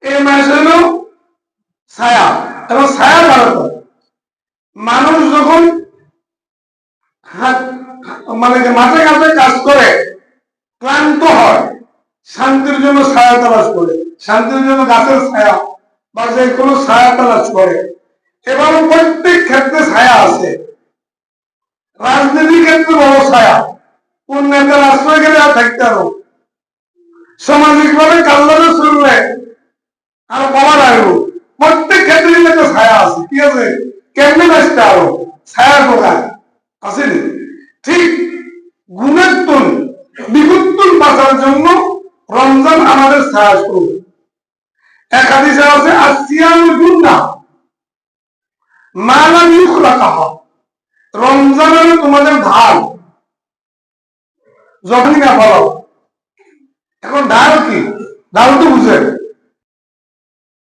এই মাস হইল ছায়া, এবং ছায়া ভারত মানুষ যখন মানে মাঠে ঘাটে কাজ করে ক্লান্ত হয়, শান্তির জন্য ছায়া তালাশ করে, শান্তির জন্য গাছের ছায়া বা যে কোনো ছায়া তালাশ করে। এবং প্রত্যেক ক্ষেত্রে ছায়া আছে, রাজনীতির ক্ষেত্রে বড় ছায়া, কোন নেতার আশ্রয় গেলে আর থাকতে পারো, সামাজিক ভাবে কাল্লারে চললে আর বলার আয়ু, প্রত্যেক ক্ষেত্রে একটা ছায়া আছে। ঠিক আছে, কেমনে বাঁচতে আরো ছায়ার প্রকার আসেনি। ঠিক গুণের তুল বিগুত্তুল বাঁচার জন্য রমজান আমাদের ছায়া স্বরূপ। এক হাদিসে আছে আসিয়াম গুন্না মালা ইউখলাকাহ, রমজান হলো তোমাদের ঢাল, যখনই না বলো। এখন ঢাল কি? ঢাল তো বুঝে